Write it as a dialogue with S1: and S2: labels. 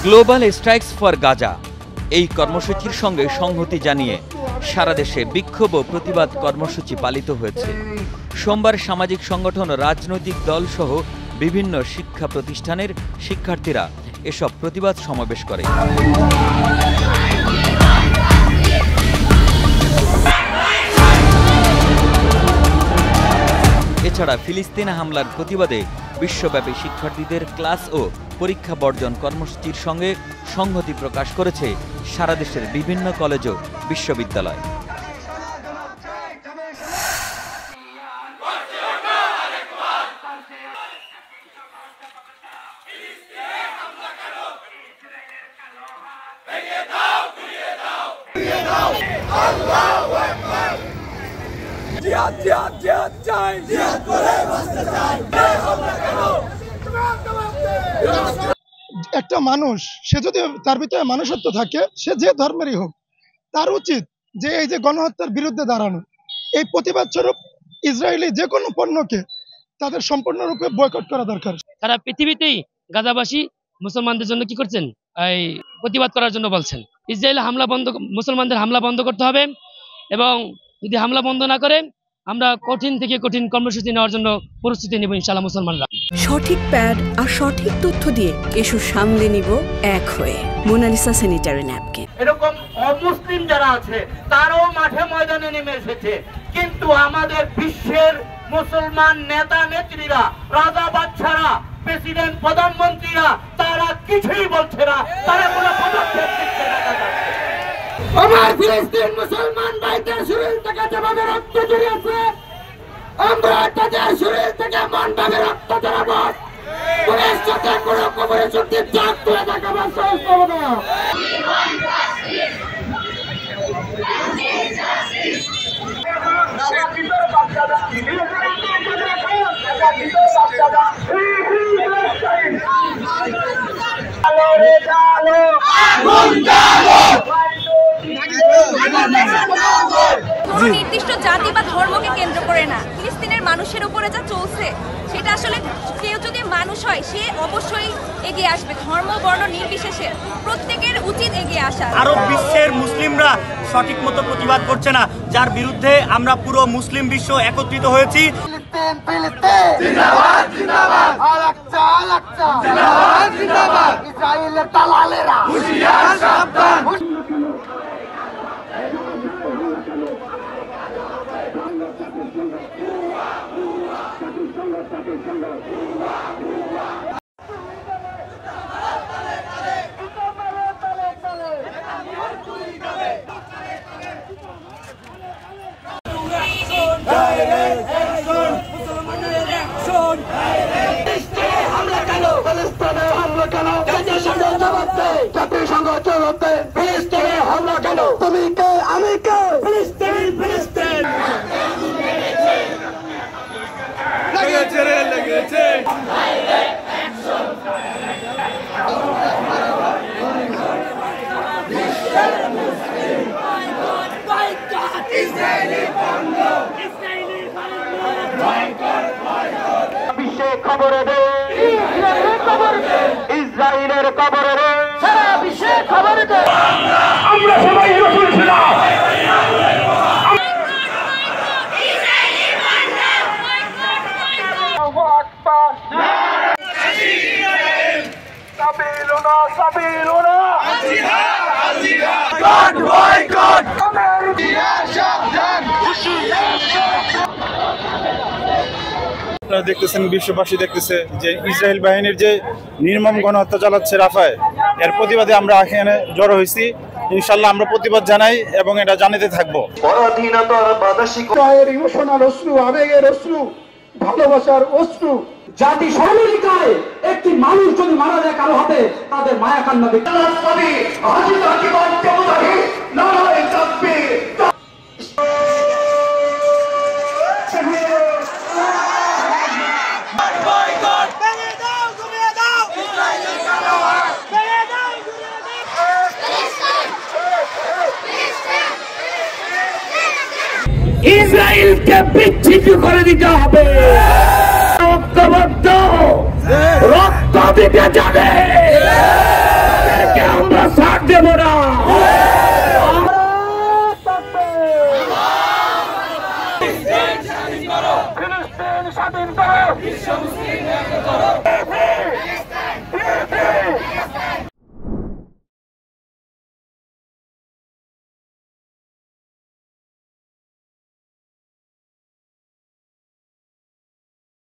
S1: Global strikes for Gaza এই কর্মসূচির সঙ্গে সংহতি জানিয়ে সারা দেশে বিক্ষোভ ও প্রতিবাদ কর্মসূচি পালিত হয়েছে। সোমবার সামাজিক সংগঠন, রাজনৈতিক দল সহ বিভিন্ন শিক্ষা প্রতিষ্ঠানের শিক্ষার্থীরা এসব প্রতিবাদ সমাবেশ করে। এছাড়া ফিলিস্তিন হামলার প্রতিবাদে বিশ্বব্যাপী শিক্ষার্থীদের ক্লাস ও পরীক্ষা বর্জন কর্মসূচির সঙ্গে সংহতি প্রকাশ করেছে সারা দেশের বিভিন্ন কলেজ ও বিশ্ববিদ্যালয়।
S2: একটা মানুষ, সে যদি তার ভিতরে মানুষত্ব থাকে, সে যে ধর্মেরই হোক, তার উচিত যে এই যে গণহত্যার বিরুদ্ধে দাঁড়ানো। এই প্রতিবাদ স্বরূপ ইসরায়েলি যে কোনো পণ্যকে তাদের সম্পূর্ণরূপে বয়কট করা দরকার।
S3: সারা পৃথিবীতেই গাজাবাসী মুসলমানদের জন্য কি করছেন, এই প্রতিবাদ করার জন্য বলছেন। ইসরায়েল মুসলমানদের হামলা বন্ধ করতে হবে, এবং যদি হামলা বন্ধ না করে আমরা কঠিন থেকে কঠিন কর্মসূচি নেওয়ার জন্য প্রস্তুতি নেব ইনশাআল্লাহ। মুসলমানরা
S4: সঠিক প্যাড আর সঠিক তথ্য দিয়ে ইস্যু সামলে নিব এক হয়ে। Monalisa sanitary napkin.
S5: এরকম অমুসলিম যারা আছে তারাও মাঠে ময়দানে নেমে এসেছে, কিন্তু আমাদের বিশ্বের মুসলমান নেতা নেত্রীরা, রাজা বাদশারা, প্রেসিডেন্ট, প্রধানমন্ত্রীরা তারা কিছুই বলছে না, তারা কোনো পদক্ষেপ নিচ্ছে না। আমার ফিলিস্তিন মুসলমান ভাইদের শরীর থেকে যেভাবে রক্ত ঝরিয়েছে, আমরা তাদের শরীর থেকে মনভাবে রক্ত ঝরাবো। পুলিশ সাথে কোনো কবরে শক্তির চাপ তুলে দেখাবার সাহস পাবো না।
S6: কোনো নির্দিষ্ট জাতি বা ধর্মকে কেন্দ্র করে না, ফিলিস্তিনের মানুষের উপরে যা চলছে সেটা আসলে কেউ যদি মানুষ হয় সে অবশ্যই এগিয়ে আসবে, ধর্ম বর্ণ নির্বিশেষে প্রত্যেকের উচিত এগিয়ে আসা।
S7: আরব বিশ্বের মুসলিমরা সঠিক মতো প্রতিবাদ করছে না, যার বিরুদ্ধে আমরা পুরো মুসলিম বিশ্ব একত্রিত হয়েছি।
S5: ইসরায়েলের দালালেরা হুঁশিয়ার, সাবধান। জাতিসংঘ জবাব দেয়, ফিলিস্তিনে হামলা কেন? তুমি কে, আমি কে? ফিলিস্তিন, ফিলিস্তিন। লেগেছে রে, লেগেছে। বিশ্বে খবরে দে, ইসরায়েলের খবরে দে, সারা বিশ্বে খবরে দে। আমরা সবাই রাসূল ছিলাম। সাবিলুনা, সাবিলুনা, জিহাদ, জিহাদ, গড বয়কট, আমেরিকা সাবধান,
S8: দেখতেছেন, বিশ্ববাসী দেখতেছে যে ইসরায়েল বাহিনীর যে নির্মম গণহত্যা চালাচ্ছে রাফায়, এর প্রতিবাদে আমরা এখানে জড়ো হয়েছি। ইনশাআল্লাহ আমরা প্রতিবাদ জানাই এবং এটা জানাতে থাকবো।
S5: ইমোশনাল অশ্রু, আবেগের অশ্রু, ভালোবাসার অশ্রু। জাতি আমেরিকায় একটি মানুষ যদি মারা যায় কারো হাতে, তাদের মায়া কান্না দেখে ইসরায়েলকে বিচ্ছিন্ন করে দিতে হবে। রক্ত দিতে যাবে।